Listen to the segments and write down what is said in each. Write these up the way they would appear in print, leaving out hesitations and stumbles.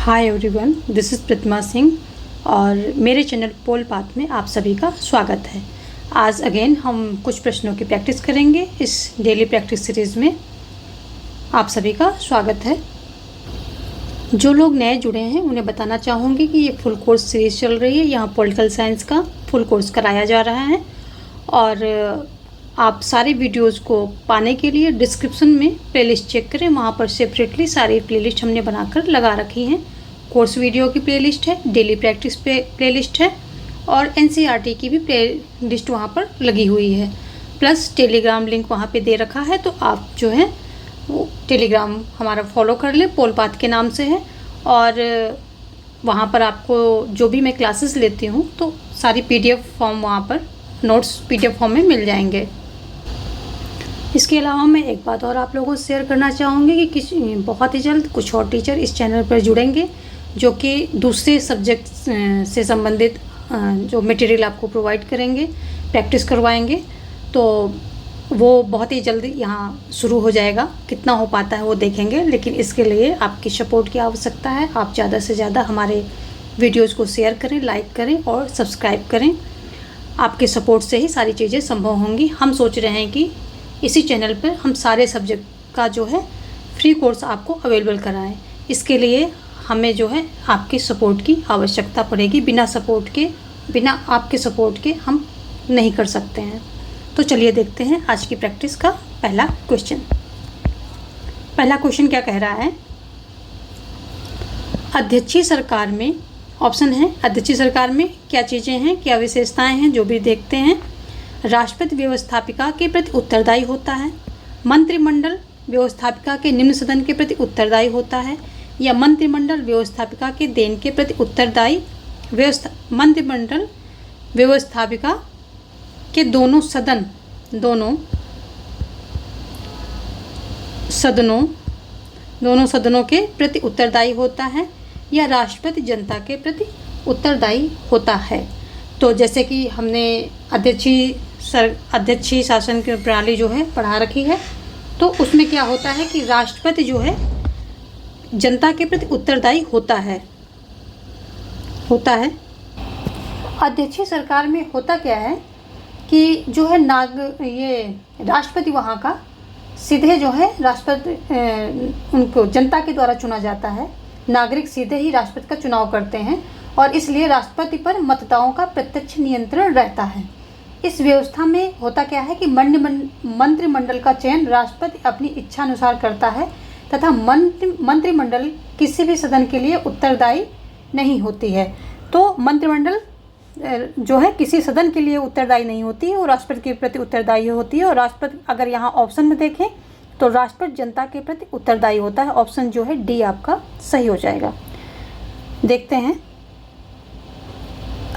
Hi everyone, this is प्रतिमा सिंह और मेरे channel पोल path में आप सभी का स्वागत है। आज अगेन हम कुछ प्रश्नों की प्रैक्टिस करेंगे। इस डेली प्रैक्टिस सीरीज़ में आप सभी का स्वागत है। जो लोग नए जुड़े हैं उन्हें बताना चाहूँगी कि ये फुल कोर्स सीरीज़ चल रही है। यहाँ पॉलिटिकल साइंस का फुल कोर्स कराया जा रहा है और आप सारे वीडियोस को पाने के लिए डिस्क्रिप्शन में प्लेलिस्ट चेक करें। वहाँ पर सेपरेटली सारी प्लेलिस्ट हमने बनाकर लगा रखी हैं। कोर्स वीडियो की प्लेलिस्ट है, डेली प्रैक्टिस पे प्लेलिस्ट है और एनसीईआरटी की भी प्लेलिस्ट वहाँ पर लगी हुई है। प्लस टेलीग्राम लिंक वहाँ पे दे रखा है, तो आप जो है वो टेलीग्राम हमारा फॉलो कर लें, पोल पाथ के नाम से है। और वहाँ पर आपको जो भी मैं क्लासेस लेती हूँ तो सारी PDF फॉर्म वहाँ पर नोट्स PDF फॉर्म में मिल जाएंगे। इसके अलावा मैं एक बात और आप लोगों से शेयर करना चाहूँगी कि बहुत ही जल्द कुछ और टीचर इस चैनल पर जुड़ेंगे जो कि दूसरे सब्जेक्ट से संबंधित जो मटेरियल आपको प्रोवाइड करेंगे, प्रैक्टिस करवाएंगे। तो वो बहुत ही जल्द यहाँ शुरू हो जाएगा। कितना हो पाता है वो देखेंगे, लेकिन इसके लिए आपकी सपोर्ट की आवश्यकता है। आप ज़्यादा से ज़्यादा हमारे वीडियोज़ को शेयर करें, लाइक करें और सब्सक्राइब करें। आपके सपोर्ट से ही सारी चीज़ें संभव होंगी। हम सोच रहे हैं कि इसी चैनल पर हम सारे सब्जेक्ट का जो है फ्री कोर्स आपको अवेलेबल कराएं। इसके लिए हमें जो है आपके सपोर्ट की आवश्यकता पड़ेगी। बिना आपके सपोर्ट के हम नहीं कर सकते हैं। तो चलिए देखते हैं आज की प्रैक्टिस का पहला क्वेश्चन। पहला क्वेश्चन क्या कह रहा है? अध्यक्षीय सरकार में ऑप्शन है, अध्यक्षीय सरकार में क्या चीज़ें हैं, क्या विशेषताएं हैं, जो भी देखते हैं। राष्ट्रपति व्यवस्थापिका के प्रति उत्तरदायी होता है, मंत्रिमंडल व्यवस्थापिका के निम्न सदन के प्रति उत्तरदायी होता है, या मंत्रिमंडल व्यवस्थापिका के देन के प्रति उत्तरदायी। मंत्रिमंडल व्यवस्थापिका के दोनों सदनों के प्रति उत्तरदायी होता है, या राष्ट्रपति जनता के प्रति उत्तरदायी होता है। तो जैसे कि हमने अध्यक्षीय शासन की प्रणाली जो है पढ़ा रखी है, तो उसमें क्या होता है कि राष्ट्रपति जो है जनता के प्रति उत्तरदायी होता है। अध्यक्षीय सरकार में होता क्या है कि जो है ये राष्ट्रपति वहाँ का सीधे जो है राष्ट्रपति उनको जनता के द्वारा चुना जाता है। नागरिक सीधे ही राष्ट्रपति का चुनाव करते हैं और इसलिए राष्ट्रपति पर मतदाताओं का प्रत्यक्ष नियंत्रण रहता है। इस व्यवस्था में होता क्या है कि मंत्रिमंडल का चयन राष्ट्रपति अपनी इच्छा अनुसार करता है तथा मंत्रिमंडल किसी भी सदन के लिए उत्तरदायी नहीं होती है। तो मंत्रिमंडल जो है किसी सदन के लिए उत्तरदायी नहीं होती है, वो राष्ट्रपति के प्रति उत्तरदायी होती है। और राष्ट्रपति अगर यहाँ ऑप्शन में देखें तो राष्ट्रपति जनता के प्रति उत्तरदायी होता है। ऑप्शन जो है डी आपका सही हो जाएगा। देखते हैं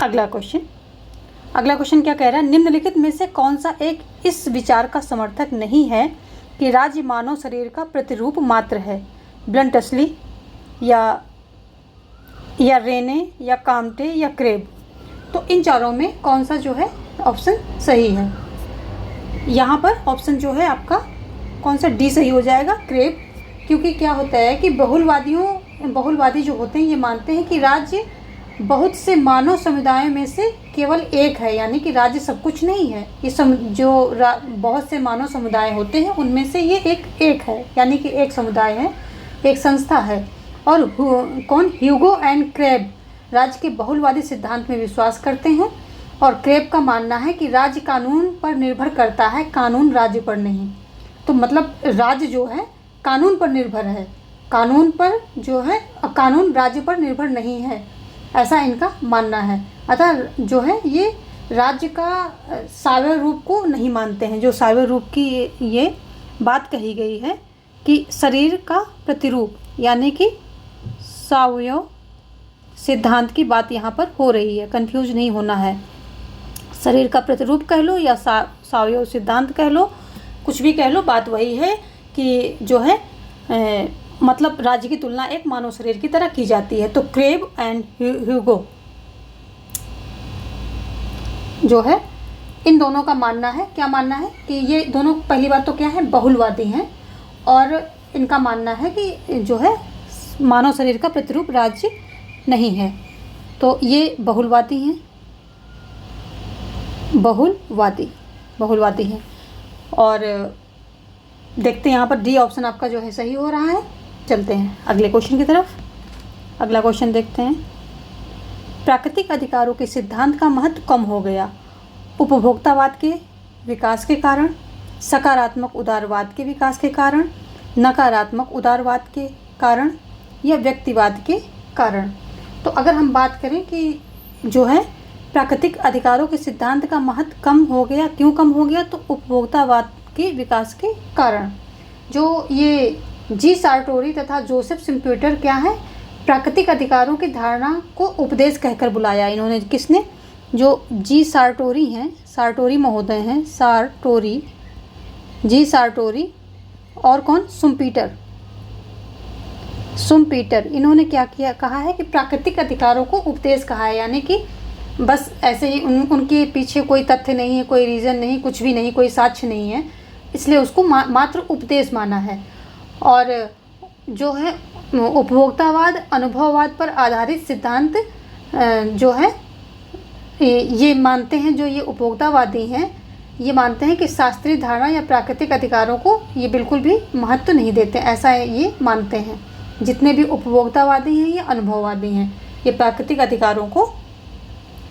अगला क्वेश्चन क्या कह रहा है? निम्नलिखित में से कौन सा एक इस विचार का समर्थक नहीं है कि राज्य मानव शरीर का प्रतिरूप मात्र है? ब्लंटसली या रेने या काम्टे या क्रेब। तो इन चारों में कौन सा जो है ऑप्शन सही है? यहाँ पर ऑप्शन जो है आपका कौन सा डी सही हो जाएगा, क्रेब। क्योंकि क्या होता है कि बहुलवादी जो होते हैं ये मानते हैं कि राज्य बहुत से मानव समुदायों में से केवल एक है, यानी कि राज्य सब कुछ नहीं है। ये बहुत से मानव समुदाय होते हैं उनमें से ये एक है, यानी कि एक समुदाय है, एक संस्था है। और ह्यूगो एंड क्रेब राज्य के बहुलवादी सिद्धांत में विश्वास करते हैं और क्रेब का मानना है कि राज्य कानून पर निर्भर करता है, कानून राज्य पर नहीं। तो मतलब राज्य जो है कानून पर निर्भर है, कानून राज्य पर निर्भर नहीं है, ऐसा इनका मानना है। अतः जो है ये राज्य का सावयव रूप को नहीं मानते हैं। जो सावयव रूप की ये बात कही गई है कि शरीर का प्रतिरूप, यानी कि सावयव सिद्धांत की बात यहाँ पर हो रही है। कंफ्यूज नहीं होना है। शरीर का प्रतिरूप कह लो या सावयव सिद्धांत कह लो, कुछ भी कह लो, बात वही है कि जो है मतलब राज्य की तुलना एक मानव शरीर की तरह की जाती है। तो क्रेब एंड ह्यूगो जो है इन दोनों का मानना है, क्या मानना है कि ये दोनों पहली बात तो क्या है, बहुलवादी हैं और इनका मानना है कि जो है मानव शरीर का प्रतिरूप राज्य नहीं है। तो ये बहुलवादी हैं, बहुलवादी हैं। और देखते हैं यहाँ पर डी ऑप्शन आपका जो है सही हो रहा है। चलते हैं अगले क्वेश्चन की तरफ। अगला क्वेश्चन देखते हैं। प्राकृतिक अधिकारों के सिद्धांत का महत्व कम हो गया, उपभोक्तावाद के विकास के कारण, सकारात्मक उदारवाद के विकास के कारण, नकारात्मक उदारवाद के कारण या व्यक्तिवाद के कारण। तो अगर हम बात करें कि जो है प्राकृतिक अधिकारों के सिद्धांत का महत्व कम हो गया, क्यों कम हो गया, तो उपभोक्तावाद के विकास के कारण। जो ये जी सार्टोरी तथा जोसेफ शिम्पेटर क्या है, प्राकृतिक अधिकारों की धारणा को उपदेश कहकर बुलाया इन्होंने। किसने? जो जी सार्टोरी हैं, सार्टोरी महोदय हैं, जी सार्टोरी और कौन? शुम्पीटर। इन्होंने क्या किया, कहा है कि प्राकृतिक अधिकारों को उपदेश कहा है, यानी कि बस ऐसे ही उनके पीछे कोई तथ्य नहीं है, कोई रीज़न नहीं, कुछ भी नहीं, कोई साक्ष्य नहीं है, इसलिए उसको मात्र उपदेश माना है। और जो है उपभोक्तावाद, अनुभववाद पर आधारित सिद्धांत जो है ये मानते हैं, जो ये उपभोक्तावादी हैं ये मानते हैं कि शास्त्रीय धारणा या प्राकृतिक अधिकारों को ये बिल्कुल भी महत्व नहीं देते, ऐसा ये मानते हैं। जितने भी उपभोक्तावादी हैं या अनुभववादी हैं, ये प्राकृतिक अधिकारों को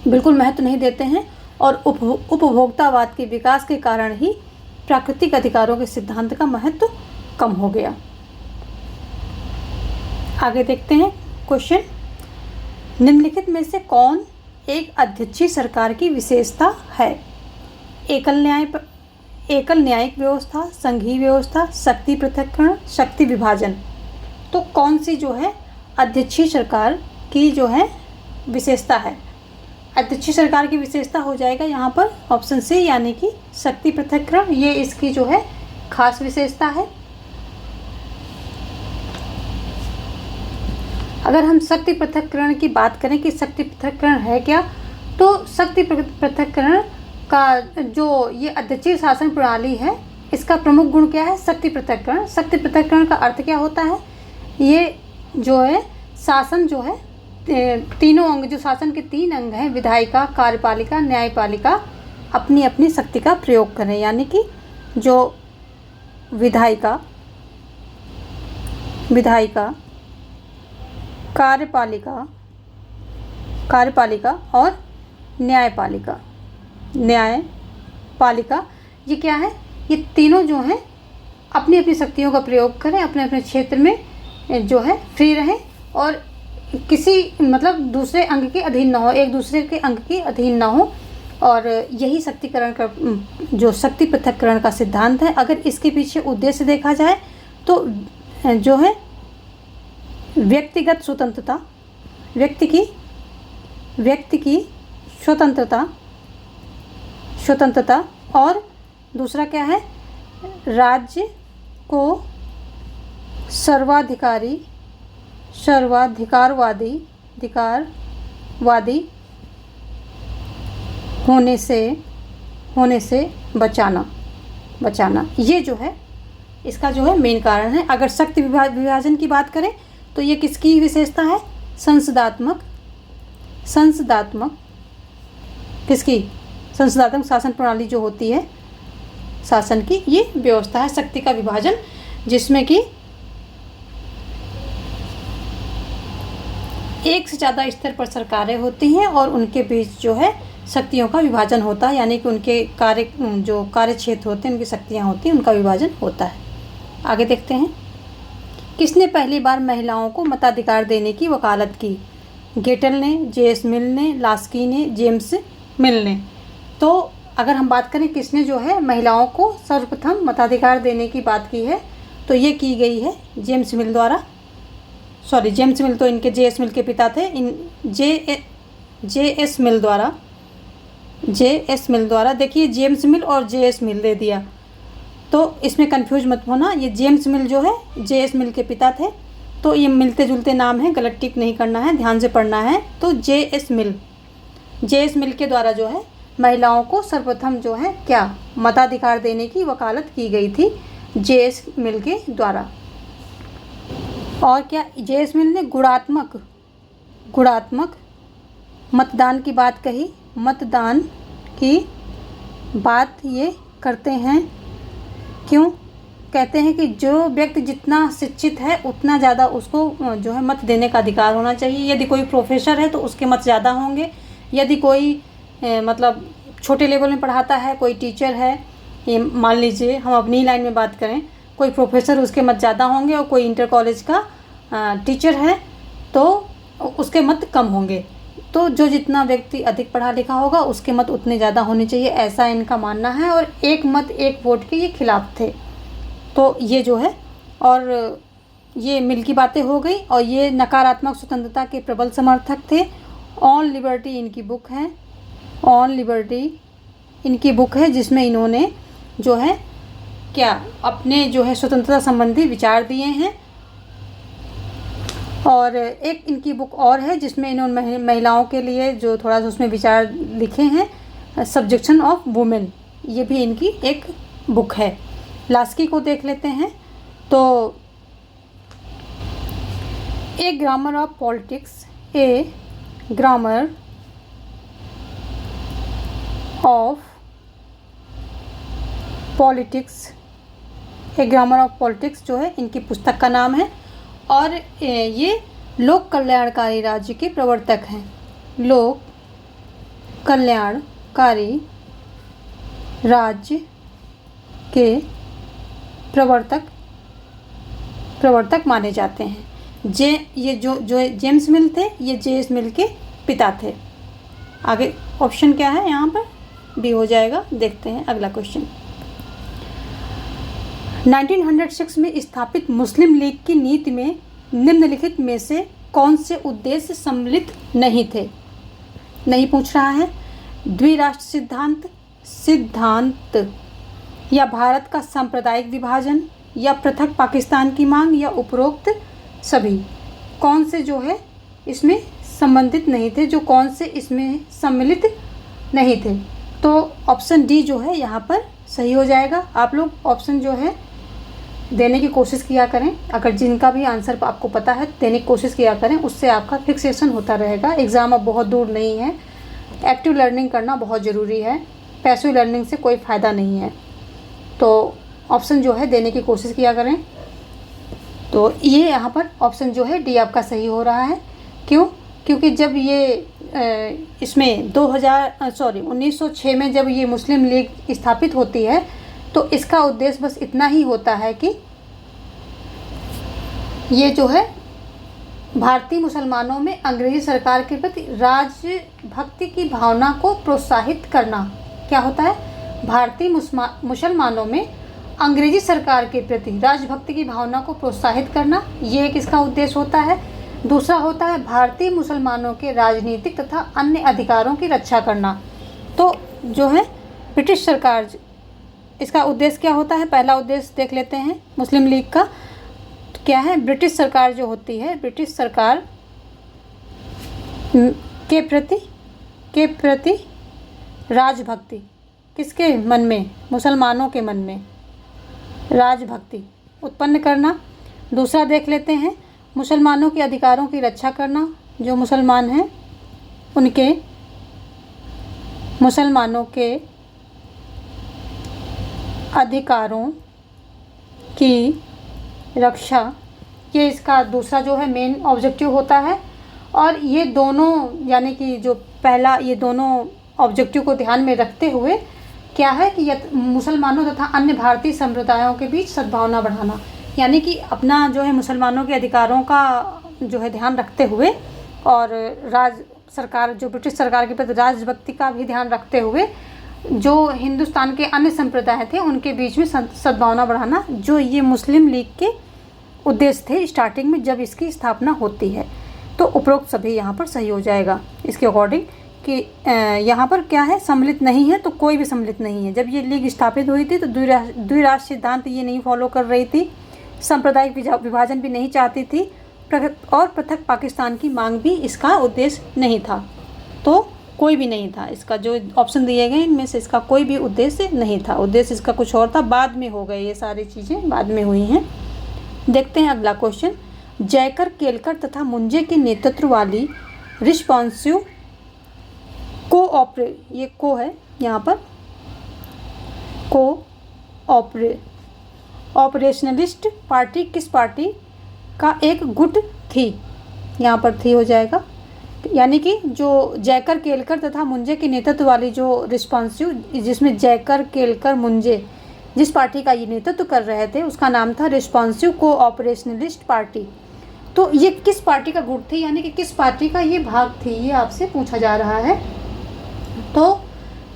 बिल्कुल महत्व नहीं देते हैं और उपभोक्तावाद के विकास के कारण ही प्राकृतिक अधिकारों के सिद्धांत का महत्व कम हो गया। आगे देखते हैं क्वेश्चन। निम्नलिखित में से कौन एक अध्यक्षीय सरकार की विशेषता है? एकल न्यायिक व्यवस्था, संघीय व्यवस्था, शक्ति पृथक्करण, शक्ति विभाजन। तो कौन सी जो है अध्यक्षीय सरकार की जो है विशेषता है? अध्यक्षीय सरकार की विशेषता हो जाएगा यहाँ पर ऑप्शन सी, यानी कि शक्ति पृथक्करण। ये इसकी जो है खास विशेषता है। अगर हम शक्ति पृथक्करण की बात करें कि शक्ति पृथक्करण है क्या, तो शक्ति पृथक्करण का जो ये अध्यक्षीय शासन प्रणाली है, इसका प्रमुख गुण क्या है? शक्ति पृथक्करण। शक्ति पृथक्करण का अर्थ क्या होता है? ये जो है शासन जो है तीनों अंग, जो शासन के 3 अंग हैं, विधायिका, कार्यपालिका, न्यायपालिका, अपनी अपनी शक्ति का प्रयोग करें। यानी कि जो विधायिका, कार्यपालिका और न्यायपालिका, ये क्या है? ये तीनों जो हैं अपनी अपनी शक्तियों का प्रयोग करें, अपने अपने क्षेत्र में जो है फ्री रहें और किसी मतलब दूसरे अंग के अधीन ना हो, एक दूसरे के अंग के अधीन ना हो। और यही शक्तिकरण का जो शक्ति पृथक्करण का सिद्धांत है। अगर इसके पीछे उद्देश्य देखा जाए तो जो है व्यक्तिगत स्वतंत्रता, व्यक्ति की स्वतंत्रता और दूसरा क्या है? राज्य को सर्वाधिकारवादी होने से बचाना। ये जो है इसका जो है मेन कारण है। अगर शक्ति विभाजन की बात करें तो ये किसकी विशेषता है? संसदात्मक शासन प्रणाली जो होती है, शासन की ये व्यवस्था है शक्ति का विभाजन, जिसमें कि एक से ज़्यादा स्तर पर सरकारें होती हैं और उनके बीच जो है शक्तियों का विभाजन होता है, यानी कि उनके कार्य क्षेत्र होते हैं, उनकी शक्तियाँ होती हैं, उनका विभाजन होता है। आगे देखते हैं। किसने पहली बार महिलाओं को मताधिकार देने की वकालत की? गेटल ने, जे.एस. मिल ने, लास्की ने, जेम्स मिल ने। तो अगर हम बात करें किसने जो है महिलाओं को सर्वप्रथम मताधिकार देने की बात की है, तो ये की गई है जेम्स मिल द्वारा। जेम्स मिल तो इनके जे.एस. मिल के पिता थे। जे.एस. मिल द्वारा देखिए जेम्स मिल और जे.एस. मिल दे दिया, तो इसमें कंफ्यूज मत होना। ये जेम्स मिल जो है जे.एस. मिल के पिता थे, तो ये मिलते जुलते नाम हैं, गलत टिक नहीं करना है, ध्यान से पढ़ना है। तो जे.एस. मिल के द्वारा जो है महिलाओं को सर्वप्रथम जो है क्या मताधिकार देने की वकालत की गई थी जे.एस. मिल के द्वारा। और क्या जे स्मिथ ने गुणात्मक मतदान की बात कही। मतदान की बात ये करते हैं, क्यों कहते हैं कि जो व्यक्ति जितना शिक्षित है उतना ज़्यादा उसको जो है मत देने का अधिकार होना चाहिए। यदि कोई प्रोफेसर है तो उसके मत ज़्यादा होंगे। यदि कोई मतलब छोटे लेवल में पढ़ाता है, कोई टीचर है, ये मान लीजिए हम अपनी लाइन में बात करें, कोई प्रोफेसर उसके मत ज़्यादा होंगे और कोई इंटर कॉलेज का टीचर है तो उसके मत कम होंगे। तो जो जितना व्यक्ति अधिक पढ़ा लिखा होगा उसके मत उतने ज़्यादा होने चाहिए, ऐसा इनका मानना है। और एक मत एक वोट के ये खिलाफ थे। तो ये जो है, और ये मिल की बातें हो गई। और ये नकारात्मक स्वतंत्रता के प्रबल समर्थक थे। ऑन लिबर्टी इनकी बुक है, ऑन लिबर्टी इनकी बुक है, जिसमें इन्होंने जो है क्या अपने जो है स्वतंत्रता संबंधी विचार दिए हैं। और एक इनकी बुक और है जिसमें इन्होंने महिलाओं के लिए जो थोड़ा सा उसमें विचार लिखे हैं, सब्जेक्शन ऑफ वुमेन, ये भी इनकी एक बुक है। लास्की को देख लेते हैं। तो a grammar of politics, a grammar of politics, a grammar of politics जो है इनकी पुस्तक का नाम है। और ये लोक कल्याणकारी राज्य के प्रवर्तक हैं। लोक कल्याणकारी राज्य के प्रवर्तक माने जाते हैं। ये जो जेम्स मिल थे, ये जे मिल के पिता थे। आगे ऑप्शन क्या है यहाँ पर, बी हो जाएगा। देखते हैं अगला क्वेश्चन। 1906 में स्थापित मुस्लिम लीग की नीति में निम्नलिखित में से कौन से उद्देश्य सम्मिलित नहीं थे। नहीं पूछ रहा है। द्विराष्ट्र सिद्धांत या भारत का सांप्रदायिक विभाजन या पृथक पाकिस्तान की मांग या उपरोक्त सभी। कौन से जो है इसमें संबंधित नहीं थे, जो कौन से इसमें सम्मिलित नहीं थे। तो ऑप्शन डी जो है यहाँ पर सही हो जाएगा। आप लोग ऑप्शन जो है देने की कोशिश किया करें। अगर जिनका भी आंसर आपको पता है देने की कोशिश किया करें, उससे आपका फिक्सेशन होता रहेगा। एग्ज़ाम अब बहुत दूर नहीं है। एक्टिव लर्निंग करना बहुत ज़रूरी है, पैसिव लर्निंग से कोई फ़ायदा नहीं है। तो ऑप्शन जो है देने की कोशिश किया करें। तो ये यहाँ पर ऑप्शन जो है डी आपका सही हो रहा है। क्यों? क्योंकि जब ये इसमें 1906 में जब ये मुस्लिम लीग स्थापित होती है तो इसका उद्देश्य बस इतना ही होता है कि ये जो है भारतीय मुसलमानों में अंग्रेजी सरकार के प्रति राजभक्ति की भावना को प्रोत्साहित करना। क्या होता है? भारतीय मुसलमानों में अंग्रेजी सरकार के प्रति राजभक्ति की भावना को प्रोत्साहित करना, ये एक इसका उद्देश्य होता है। दूसरा होता है भारतीय मुसलमानों के राजनीतिक तथा अन्य अधिकारों की रक्षा करना। तो जो है ब्रिटिश सरकार, इसका उद्देश्य क्या होता है? पहला उद्देश्य देख लेते हैं मुस्लिम लीग का। तो क्या है? ब्रिटिश सरकार जो होती है, ब्रिटिश सरकार के प्रति राजभक्ति, किसके मन में? मुसलमानों के मन में राजभक्ति उत्पन्न करना। दूसरा देख लेते हैं मुसलमानों के अधिकारों की रक्षा करना। जो मुसलमान हैं उनके मुसलमानों के अधिकारों की रक्षा, ये इसका दूसरा जो है मेन ऑब्जेक्टिव होता है। और ये दोनों यानी कि जो पहला, ये दोनों ऑब्जेक्टिव को ध्यान में रखते हुए क्या है कि मुसलमानों तथा अन्य भारतीय संप्रदायों के बीच सद्भावना बढ़ाना, यानी कि अपना जो है मुसलमानों के अधिकारों का जो है ध्यान रखते हुए और राज सरकार जो ब्रिटिश सरकार के प्रति राजभक्ति का भी ध्यान रखते हुए जो हिंदुस्तान के अन्य संप्रदाय थे उनके बीच में सद्भावना बढ़ाना, जो ये मुस्लिम लीग के उद्देश्य थे स्टार्टिंग में जब इसकी स्थापना होती है। तो उपरोक्त सभी यहाँ पर सही हो जाएगा इसके अकॉर्डिंग कि यहाँ पर क्या है, सम्मिलित नहीं है तो कोई भी सम्मिलित नहीं है। जब ये लीग स्थापित हुई थी तो द्विराष्ट्र सिद्धांत ये नहीं फॉलो कर रही थी, सांप्रदायिक विभाजन भी नहीं चाहती थी और पृथक पाकिस्तान की मांग भी इसका उद्देश्य नहीं था। तो कोई भी नहीं था इसका, जो ऑप्शन दिए गए इनमें से इसका कोई भी उद्देश्य नहीं था। उद्देश्य इसका कुछ और था, बाद में हो गए, ये सारी चीज़ें बाद में हुई हैं। देखते हैं अगला क्वेश्चन। जयकर केलकर तथा मुंजे के नेतृत्व वाली रिस्पॉन्सिव ये को है यहाँ पर ऑपरेशनलिस्ट पार्टी किस पार्टी का एक गुट थी? यहाँ पर थी हो जाएगा, यानी कि जो जयकर केलकर तथा मुंजे के नेतृत्व वाली जो रिस्पॉन्सिव, जिसमें जयकर केलकर मुंजे जिस पार्टी का ये नेतृत्व कर रहे थे उसका नाम था रिस्पॉन्सिव कोऑपरेशनलिस्ट पार्टी। तो ये किस पार्टी का गुट थी, यानी कि किस पार्टी का ये भाग थी, ये आपसे पूछा जा रहा है। तो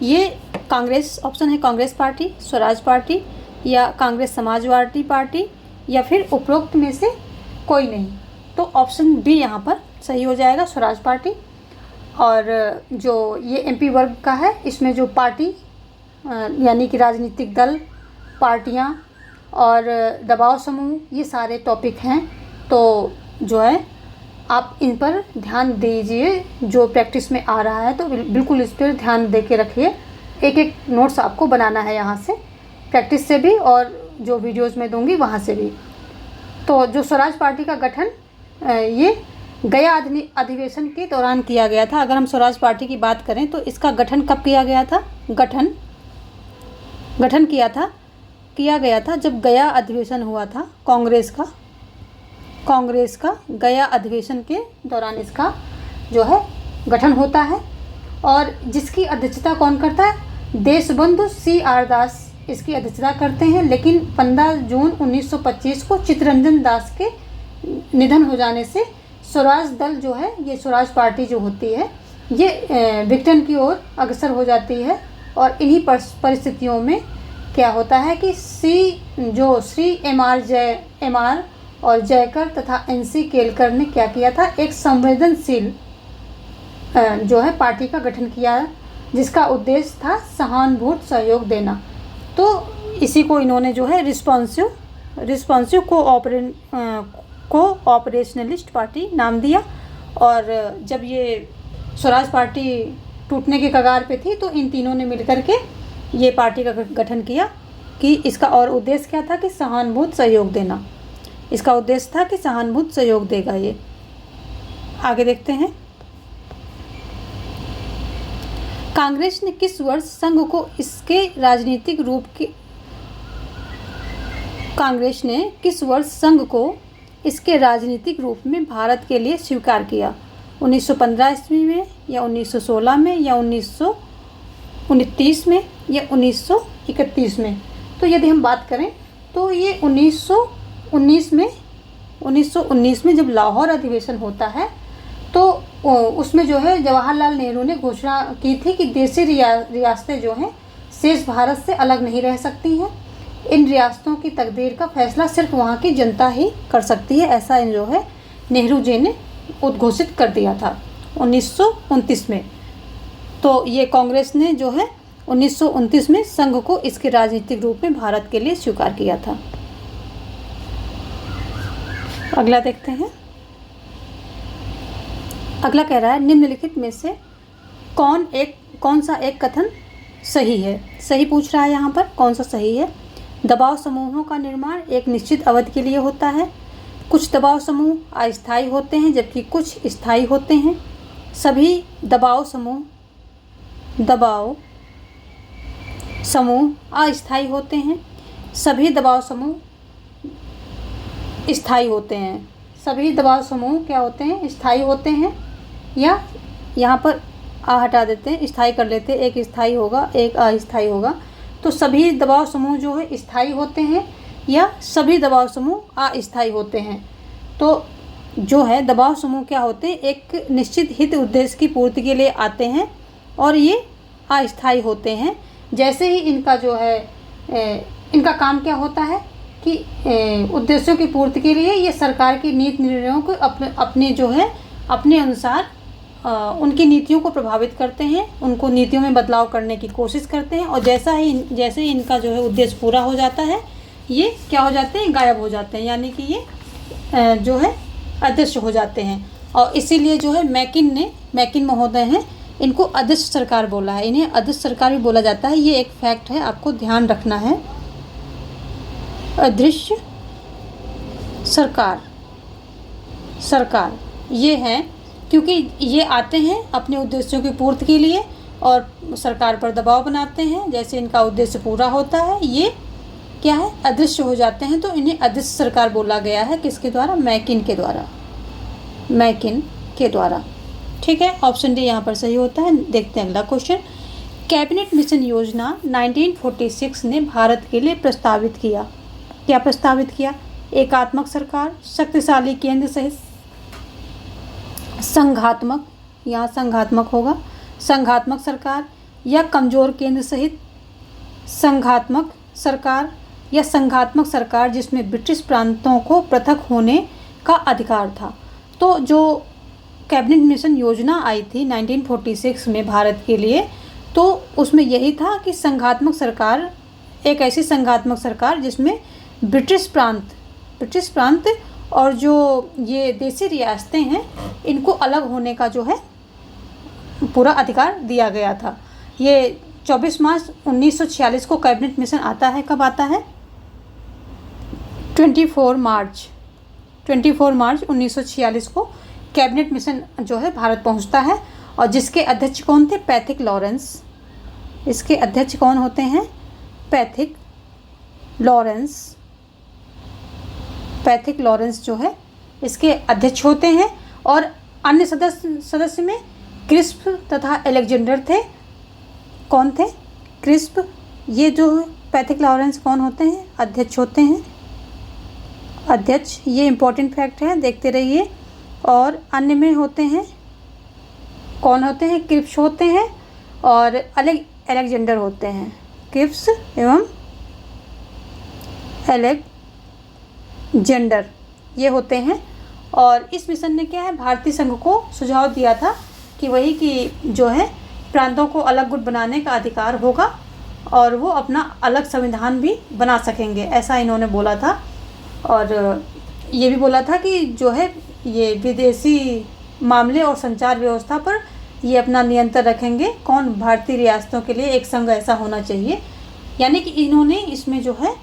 ये कांग्रेस, ऑप्शन है कांग्रेस पार्टी, स्वराज पार्टी या कांग्रेस समाजवादी पार्टी या फिर उपरोक्त में से कोई नहीं। तो ऑप्शन बी यहाँ पर सही हो जाएगा, स्वराज पार्टी। और जो ये एमपी वर्ग का है, इसमें जो पार्टी यानी कि राजनीतिक दल, पार्टियाँ और दबाव समूह, ये सारे टॉपिक हैं। तो जो है आप इन पर ध्यान दीजिए, जो प्रैक्टिस में आ रहा है तो बिल्कुल इस पर ध्यान दे के रखिए। एक एक नोट्स आपको बनाना है यहाँ से, प्रैक्टिस से भी और जो वीडियोज़ में दूंगी वहाँ से भी। तो जो स्वराज पार्टी का गठन ये गया अधिवेशन के दौरान किया गया था। अगर हम स्वराज पार्टी की बात करें तो इसका गठन कब किया गया था? गठन किया गया था जब गया अधिवेशन हुआ था कांग्रेस का गया अधिवेशन के दौरान इसका जो है गठन होता है। और जिसकी अध्यक्षता कौन करता है? देशबंधु CR दास इसकी अध्यक्षता करते हैं। लेकिन 15 जून 1925 को चित्तरंजन दास के निधन हो जाने से स्वराज दल जो है, ये स्वराज पार्टी जो होती है, ये विघटन की ओर अग्रसर हो जाती है। और इन्हीं परिस्थितियों में क्या होता है कि श्री MR और जयकर तथा NC केलकर ने क्या किया था, एक संवेदनशील जो है पार्टी का गठन किया, जिसका उद्देश्य था सहानुभूत सहयोग देना। तो इसी को इन्होंने जो है रिस्पॉन्सिव कोऑपरेशनलिस्ट पार्टी नाम दिया। और जब ये स्वराज पार्टी टूटने के कगार पे थी तो इन तीनों ने मिलकर के ये पार्टी का गठन किया कि इसका और उद्देश्य क्या था कि सहानुभूत सहयोग देना। इसका उद्देश्य था कि सहानुभूत सहयोग देगा ये। आगे देखते हैं, कांग्रेस ने किस वर्ष संघ को इसके राजनीतिक रूप में भारत के लिए स्वीकार किया? 1915 ईस्वी में या 1916 में या 1929 में या 1931 में? तो यदि हम बात करें तो ये 1919 में जब लाहौर अधिवेशन होता है तो उसमें जो है जवाहरलाल नेहरू ने घोषणा की थी कि देशी रियासतें जो हैं शेष भारत से अलग नहीं रह सकती हैं। इन रियासतों की तकदीर का फैसला सिर्फ वहाँ की जनता ही कर सकती है, ऐसा इन जो है नेहरू जी ने उद्घोषित कर दिया था 1929 में। तो ये कांग्रेस ने जो है 1929 में संघ को इसके राजनीतिक रूप में भारत के लिए स्वीकार किया था। अगला देखते हैं, अगला कह रहा है निम्नलिखित में से कौन सा एक कथन सही है? सही पूछ रहा है यहाँ पर, कौन सा सही है? दबाव समूहों का निर्माण एक निश्चित अवधि के लिए होता है। कुछ दबाव समूह अस्थायी होते हैं जबकि कुछ स्थायी होते हैं। सभी दबाव समूह अस्थायी होते हैं। सभी दबाव समूह स्थायी होते हैं। सभी दबाव समूह क्या होते हैं? स्थायी होते हैं। या यहाँ पर हटा देते हैं, स्थायी कर लेते हैं, एक स्थायी होगा एक अस्थायी होगा। तो सभी दबाव समूह जो है स्थायी होते हैं या सभी दबाव समूह अस्थायी होते हैं। तो जो है दबाव समूह क्या होते हैं? एक निश्चित हित उद्देश्य की पूर्ति के लिए आते हैं और ये अस्थायी होते हैं। जैसे ही इनका जो है इनका काम क्या होता है कि उद्देश्यों की पूर्ति के लिए ये सरकार की नीति निर्णयों को अपने जो है अपने अनुसार उनकी नीतियों को प्रभावित करते हैं, उनको नीतियों में बदलाव करने की कोशिश करते हैं। और जैसे ही इनका जो है उद्देश्य पूरा हो जाता है ये क्या हो जाते हैं? गायब हो जाते हैं, यानी कि ये जो है अदृश्य हो जाते हैं। और इसीलिए जो है मैकिन महोदय हैं, इनको अदृश्य सरकार बोला है, इन्हें अदृश्य सरकार भी बोला जाता है। ये एक फैक्ट है, आपको ध्यान रखना है। अदृश्य सरकार सरकार, ये हैं क्योंकि ये आते हैं अपने उद्देश्यों की पूर्ति के लिए और सरकार पर दबाव बनाते हैं। जैसे इनका उद्देश्य पूरा होता है ये क्या है, अदृश्य हो जाते हैं, तो इन्हें अदृश्य सरकार बोला गया है। किसके द्वारा? मैकिन के द्वारा, मैकिन के द्वारा। ठीक है, ऑप्शन डी यहाँ पर सही होता है। देखते हैं अगला क्वेश्चन। कैबिनेट मिशन योजना 1946 ने भारत के लिए प्रस्तावित किया। क्या प्रस्तावित किया? एकात्मक सरकार, शक्तिशाली केंद्र सहित संघात्मक, यहाँ संघात्मक होगा, संघात्मक सरकार, या कमजोर केंद्र सहित संघात्मक सरकार, या संघात्मक सरकार जिसमें ब्रिटिश प्रांतों को पृथक होने का अधिकार था। तो जो कैबिनेट मिशन योजना आई थी 1946 में भारत के लिए, तो उसमें यही था कि संघात्मक सरकार, एक ऐसी संघात्मक सरकार जिसमें ब्रिटिश प्रांत और जो ये देसी रियासतें हैं इनको अलग होने का जो है पूरा अधिकार दिया गया था। ये 24 मार्च 1946 को कैबिनेट मिशन आता है। कब आता है? 24 मार्च 1946 को कैबिनेट मिशन जो है भारत पहुंचता है। और जिसके अध्यक्ष कौन थे? Pethick Lawrence. इसके अध्यक्ष कौन होते हैं? पैथिक लॉरेंस जो है इसके अध्यक्ष होते हैं। और अन्य सदस्य में क्रिस्प तथा अलेक्जेंडर थे। कौन थे? क्रिस्प। ये जो पैथिक लॉरेंस कौन होते हैं? अध्यक्ष होते हैं, अध्यक्ष। ये इम्पोर्टेंट फैक्ट है, देखते रहिए। और अन्य में होते हैं, कौन होते हैं? क्रिप्स होते हैं और अलेक्जेंडर होते हैं। क्रिप्स एवं अलेक्जेंडर ये होते हैं। और इस मिशन ने क्या है, भारतीय संघ को सुझाव दिया था कि वही कि जो है प्रांतों को अलग गुट बनाने का अधिकार होगा और वो अपना अलग संविधान भी बना सकेंगे, ऐसा इन्होंने बोला था। और ये भी बोला था कि जो है ये विदेशी मामले और संचार व्यवस्था पर ये अपना नियंत्रण रखेंगे। कौन? भारतीय रियासतों के लिए एक संघ ऐसा होना चाहिए। यानी कि इन्होंने इसमें जो है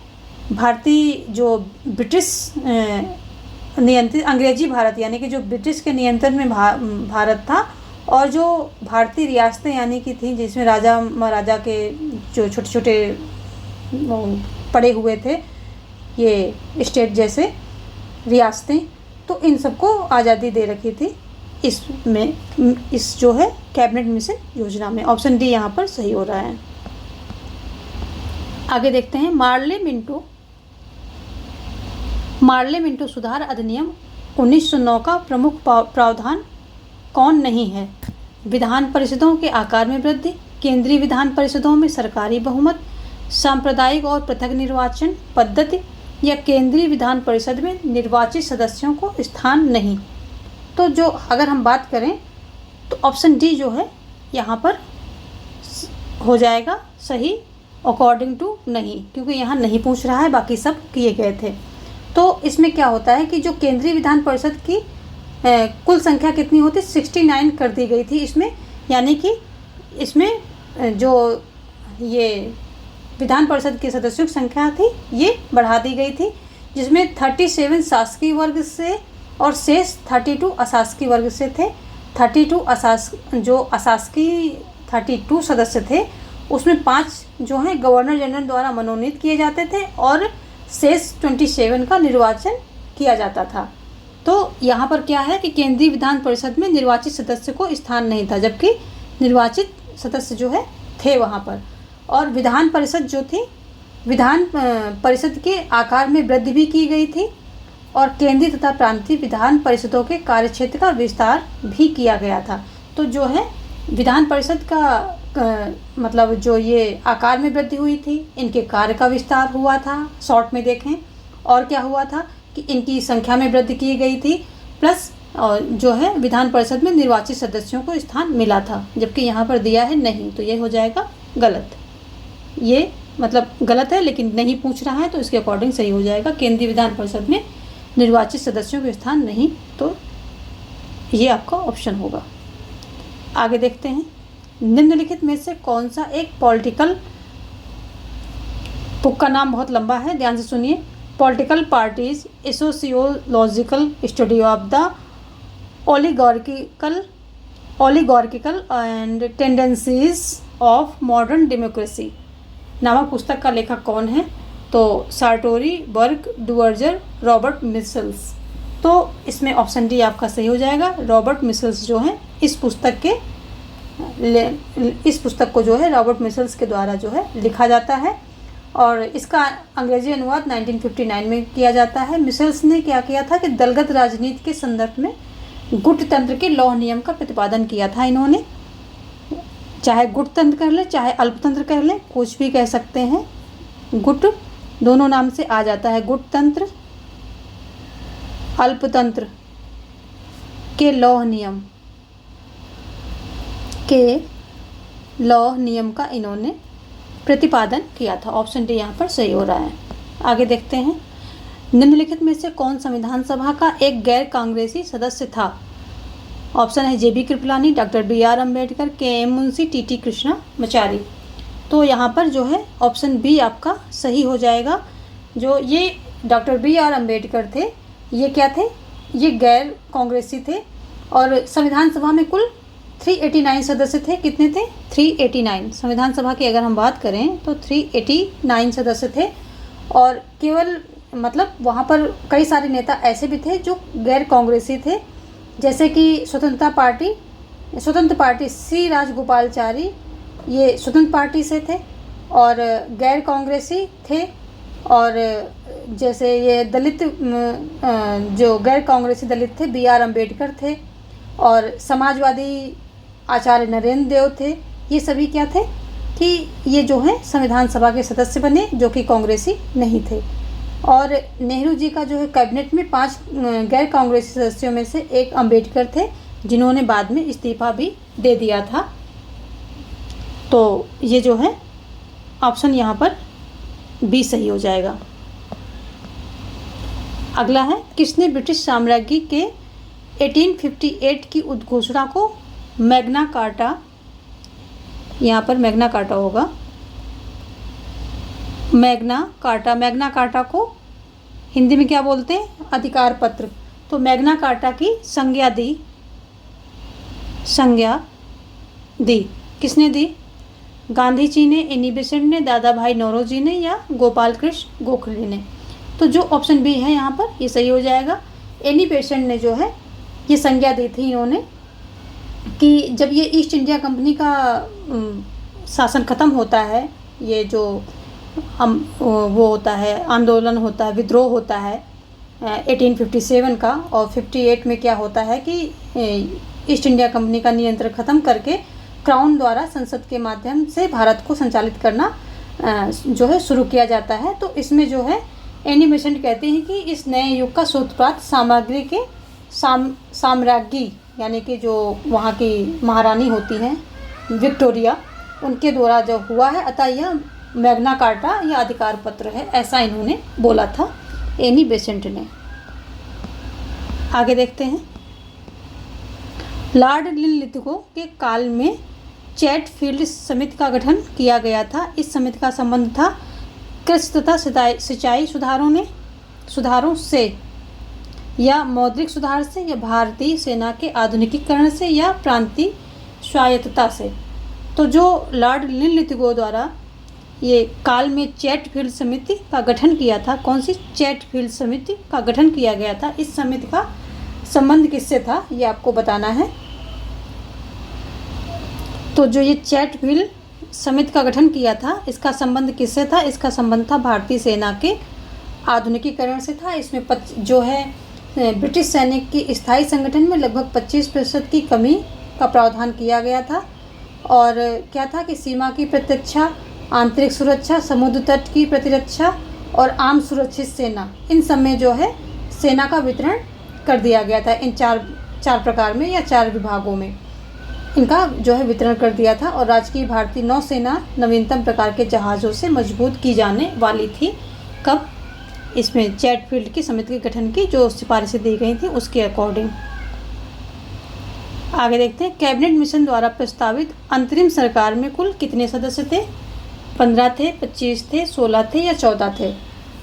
भारतीय जो ब्रिटिश नियंत्रित अंग्रेजी भारत यानी कि जो ब्रिटिश के नियंत्रण में भारत था, और जो भारतीय रियासतें यानी कि थी जिसमें राजा महाराजा के जो छोटे छोटे पड़े हुए थे ये स्टेट जैसे रियासतें, तो इन सबको आज़ादी दे रखी थी इसमें, इस जो है कैबिनेट मिशन योजना में। ऑप्शन डी यहाँ पर सही हो रहा है। आगे देखते हैं। मार्ले मिंटो सुधार अधिनियम 1909 का प्रमुख प्रावधान कौन नहीं है? विधान परिषदों के आकार में वृद्धि, केंद्रीय विधान परिषदों में सरकारी बहुमत, सांप्रदायिक और पृथक निर्वाचन पद्धति, या केंद्रीय विधान परिषद में निर्वाचित सदस्यों को स्थान नहीं। तो जो अगर हम बात करें तो ऑप्शन डी जो है यहाँ पर हो जाएगा सही, अकॉर्डिंग टू नहीं, क्योंकि यहाँ नहीं पूछ रहा है, बाकी सब किए गए थे। तो इसमें क्या होता है कि जो केंद्रीय विधान परिषद की कुल संख्या कितनी होती? 69 कर दी गई थी इसमें। यानी कि इसमें जो ये विधान परिषद के सदस्यों की संख्या थी ये बढ़ा दी गई थी, जिसमें 37 शासकीय वर्ग से और शेष 32 अशासकीय वर्ग से थे। 32 सदस्य थे, उसमें 5 जो हैं गवर्नर जनरल द्वारा मनोनीत किए जाते थे और शेष 27 का निर्वाचन किया जाता था। तो यहाँ पर क्या है कि केंद्रीय विधान परिषद में निर्वाचित सदस्य को स्थान नहीं था, जबकि निर्वाचित सदस्य जो है थे वहाँ पर। और विधान परिषद जो थी, विधान परिषद के आकार में वृद्धि भी की गई थी और केंद्रीय तथा प्रांतीय विधान परिषदों के कार्यक्षेत्र का विस्तार भी किया गया था। तो जो है विधान परिषद का मतलब जो ये आकार में वृद्धि हुई थी, इनके कार्य का विस्तार हुआ था शॉर्ट में देखें, और क्या हुआ था कि इनकी संख्या में वृद्धि की गई थी, प्लस जो है विधान परिषद में निर्वाचित सदस्यों को स्थान मिला था, जबकि यहाँ पर दिया है नहीं, तो ये हो जाएगा गलत। ये मतलब गलत है लेकिन नहीं पूछ रहा है, तो इसके अकॉर्डिंग सही हो जाएगा। केंद्रीय विधान परिषद में निर्वाचित सदस्यों को स्थान नहीं, तो ये आपका ऑप्शन होगा। आगे देखते हैं। निम्नलिखित में से कौन सा एक पॉलिटिकल, बुक का नाम बहुत लंबा है, ध्यान से सुनिए। Political parties a sociological study of the oligarchical and tendencies of modern democracy नामक पुस्तक का लेखक कौन है? तो सार्टोरी, बर्ग, डुअर्जर, रॉबर्ट मिशल्स। तो इसमें ऑप्शन डी आपका सही हो जाएगा। रॉबर्ट मिशल्स जो है इस पुस्तक को जो है रॉबर्ट मिशल्स के द्वारा जो है लिखा जाता है और इसका अंग्रेजी अनुवाद 1959 में किया जाता है। मिशल्स ने क्या किया था कि दलगत राजनीति के संदर्भ में गुटतंत्र के लौह नियम का प्रतिपादन किया था। इन्होंने चाहे गुटतंत्र कह लें चाहे अल्पतंत्र कह लें, कुछ भी कह सकते हैं, गुट दोनों नाम से आ जाता है। गुटतंत्र, अल्पतंत्र के लौह नियम का इन्होंने प्रतिपादन किया था। ऑप्शन डी यहाँ पर सही हो रहा है। आगे देखते हैं, निम्नलिखित में से कौन संविधान सभा का एक गैर कांग्रेसी सदस्य था? ऑप्शन है JB Kripalani, doctor BR Ambedkar, KM Munshi, TT Krishnamachari. तो यहाँ पर जो है ऑप्शन बी आपका सही हो जाएगा। जो ये डॉक्टर BR अम्बेडकर थे, ये क्या थे? ये गैर कांग्रेसी थे और संविधान सभा में कुल 389 सदस्य थे। कितने थे? 389। संविधान सभा की अगर हम बात करें तो 389 सदस्य थे और केवल मतलब वहाँ पर कई सारे नेता ऐसे भी थे जो गैर कांग्रेसी थे, जैसे कि स्वतंत्र पार्टी C राजगोपालचारी, ये स्वतंत्र पार्टी से थे और गैर कांग्रेसी थे। और जैसे ये दलित जो गैर कांग्रेसी दलित थे BR अम्बेडकर थे और समाजवादी आचार्य नरेंद्र देव थे। ये सभी क्या थे कि ये जो है संविधान सभा के सदस्य बने जो कि कांग्रेसी नहीं थे। और नेहरू जी का जो है कैबिनेट में 5 गैर कांग्रेसी सदस्यों में से एक अम्बेडकर थे जिन्होंने बाद में इस्तीफा भी दे दिया था। तो ये जो है ऑप्शन यहाँ पर बी सही हो जाएगा। अगला है, किसने ब्रिटिश साम्राज्य के 1858 की उद्घोषणा को मैग्ना कार्टा, यहाँ पर मैग्ना कार्टा होगा, मैग्ना कार्टा को हिंदी में क्या बोलते हैं? अधिकार पत्र। तो मैग्ना कार्टा की संज्ञा दी किसने दी? गांधी जी ने, एनी बेसेंट ने, दादा भाई नौरोजी ने या गोपाल कृष्ण गोखले ने? तो जो ऑप्शन बी है यहाँ पर ये सही हो जाएगा। एनी बेसेंट ने जो है ये संज्ञा दी थी इन्होंने कि जब ये ईस्ट इंडिया कंपनी का शासन ख़त्म होता है, ये जो वो होता है आंदोलन होता है, विद्रोह होता है 1857 का, और 58 में क्या होता है कि ईस्ट इंडिया कंपनी का नियंत्रण ख़त्म करके क्राउन द्वारा संसद के माध्यम से भारत को संचालित करना जो है शुरू किया जाता है। तो इसमें जो है एनी बेसेंट कहते हैं कि इस नए युग का सूत्रपात सामग्री के साम्राज्ञी यानी कि जो वहाँ की महारानी होती हैं विक्टोरिया, उनके द्वारा जो हुआ है, अतः यह मैग्ना कार्टा या अधिकार पत्र है, ऐसा इन्होंने बोला था एनी बेसेंट ने। आगे देखते हैं, लॉर्ड लिनलिथगो के काल में चैटफील्ड समिति का गठन किया गया था। इस समिति का संबंध था कृषि तथा सिंचाई सुधारों से या मौद्रिक सुधार से या भारतीय सेना के आधुनिकीकरण से या प्रांतीय स्वायत्तता से। तो जो लॉर्ड लिनलिथगो द्वारा ये काल में चैटफील्ड समिति का गठन किया था, कौन सी चैटफील्ड समिति का गठन किया गया था, इस समिति का संबंध किससे था ये आपको बताना है। तो जो ये चैटफील्ड समिति का गठन किया था इसका संबंध किससे था? इसका संबंध था भारतीय सेना के आधुनिकीकरण से था। इसमें जो है ब्रिटिश सैनिक की स्थायी संगठन में लगभग 25% की कमी का प्रावधान किया गया था। और क्या था कि सीमा की प्रतिरक्षा, आंतरिक सुरक्षा, समुद्र तट की प्रतिरक्षा और आम सुरक्षित सेना, इन सब में जो है सेना का वितरण कर दिया गया था। इन चार प्रकार में या 4 विभागों में इनका जो है वितरण कर दिया था। और राजकीय भारतीय नौसेना नवीनतम प्रकार के जहाज़ों से मजबूत की जाने वाली थी। कब? इसमें चैटफील्ड की समिति के गठन की जो सिफारिशें दी गई थी उसके अकॉर्डिंग। आगे देखते हैं, कैबिनेट मिशन द्वारा प्रस्तावित अंतरिम सरकार में कुल कितने सदस्य थे? 15 थे, 25 थे, 16 थे या 14 थे?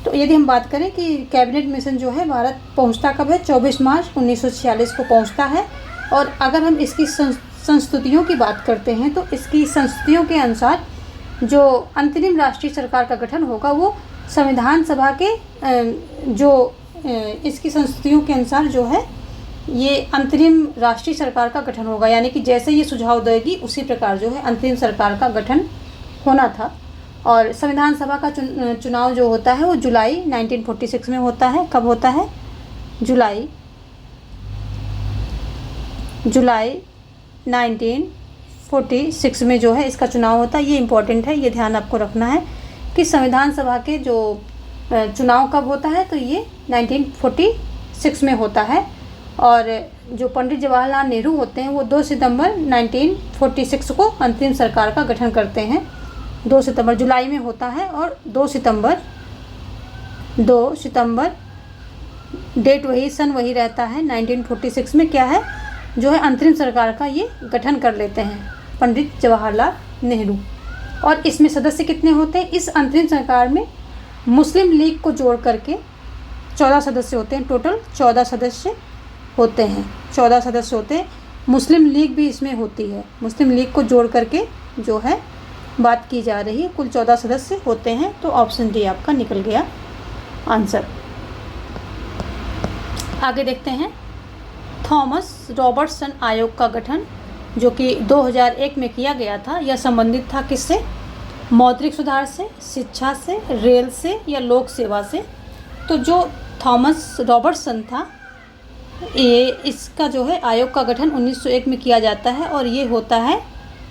तो यदि हम बात करें कि कैबिनेट मिशन जो है भारत पहुंचता कब है, 24 मार्च 1946 को पहुंचता है। और अगर हम इसकी संस्तुतियों की बात करते हैं तो इसकी संस्तुतियों के अनुसार जो अंतरिम राष्ट्रीय सरकार का गठन होगा वो संविधान सभा के इसकी संस्तुतियों के अनुसार जो है ये अंतरिम राष्ट्रीय सरकार का गठन होगा, यानी कि जैसे ये सुझाव देगी उसी प्रकार जो है अंतरिम सरकार का गठन होना था। और संविधान सभा का चुनाव जो होता है वो जुलाई 1946 में होता है। कब होता है? जुलाई 1946 में जो है इसका चुनाव होता है। ये इम्पोर्टेंट है, ये ध्यान आपको रखना है कि संविधान सभा के जो चुनाव कब होता है तो ये 1946 में होता है। और जो पंडित जवाहरलाल नेहरू होते हैं वो 2 सितंबर 1946 को अंतरिम सरकार का गठन करते हैं। 2 सितंबर जुलाई में होता है और 2 सितंबर डेट वही, सन वही रहता है। 1946 में क्या है जो है अंतरिम सरकार का ये गठन कर लेते हैं पंडित जवाहरलाल नेहरू। और इसमें सदस्य कितने होते हैं? इस अंतरिम सरकार में मुस्लिम लीग को जोड़ करके 14 सदस्य होते हैं। टोटल 14 सदस्य होते हैं। 14 सदस्य होते हैं। मुस्लिम लीग भी इसमें होती है। मुस्लिम लीग को जोड़ करके जो है बात की जा रही है। कुल 14 सदस्य होते हैं। तो ऑप्शन डी आपका निकल गया आंसर। आगे देखते हैं थॉमस रॉबर्टसन आयोग का गठन जो कि 2001 में किया गया था। यह संबंधित था किससे? मौद्रिक सुधार से, शिक्षा से, रेल से या लोक सेवा से। तो जो थॉमस रॉबर्टसन था ये इसका जो है आयोग का गठन 1901 में किया जाता है और ये होता है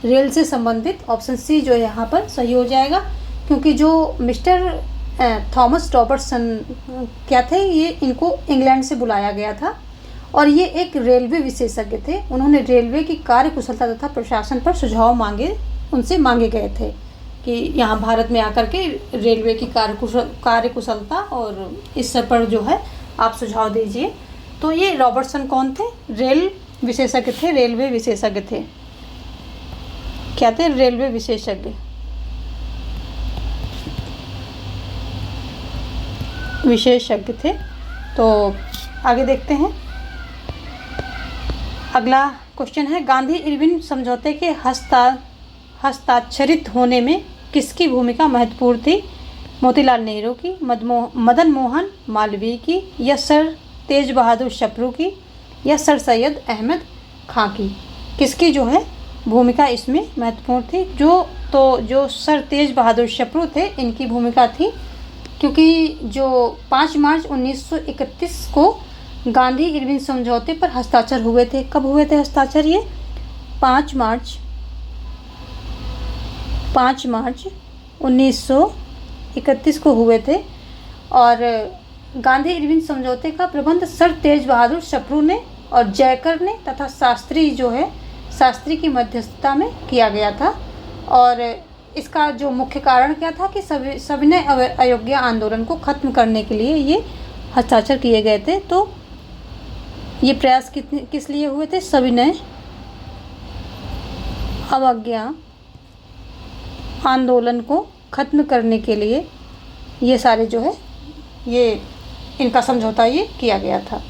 रेल से संबंधित। ऑप्शन सी जो है यहाँ पर सही हो जाएगा, क्योंकि जो मिस्टर थॉमस रॉबर्टसन क्या थे, ये इनको इंग्लैंड से बुलाया गया था और ये एक रेलवे विशेषज्ञ थे। उन्होंने रेलवे की कार्यकुशलता तथा प्रशासन पर सुझाव उनसे मांगे गए थे कि यहाँ भारत में आकर के रेलवे की कार्यकुशलता और इस सब पर जो है आप सुझाव दीजिए। तो ये रॉबर्टसन कौन थे? रेल विशेषज्ञ थे, रेलवे विशेषज्ञ थे। क्या थे? रेलवे विशेषज्ञ। थे। तो आगे देखते हैं। अगला क्वेश्चन है गांधी इरविन समझौते के हस्ताक्षरित होने में किसकी भूमिका महत्वपूर्ण थी? मोतीलाल नेहरू की, मदन मोहन मालवीय की या सर तेज बहादुर सप्रू की या सर सैयद अहमद खां की? किसकी जो है भूमिका इसमें महत्वपूर्ण थी? जो सर तेज बहादुर सप्रू थे इनकी भूमिका थी, क्योंकि जो 5 मार्च 1931 को गांधी इरविन समझौते पर हस्ताक्षर हुए थे। कब हुए थे हस्ताक्षर? ये 5 मार्च 1931 को हुए थे। और गांधी इरविन समझौते का प्रबंध सर तेज बहादुर सप्रू ने और जयकर ने तथा शास्त्री की मध्यस्थता में किया गया था। और इसका जो मुख्य कारण क्या था कि सविनय अवज्ञा आंदोलन को खत्म करने के लिए ये हस्ताक्षर किए गए थे। तो ये प्रयास किस लिए हुए थे? सविनय अवज्ञा आंदोलन को खत्म करने के लिए ये सारे जो है ये इनका समझौता ये किया गया था।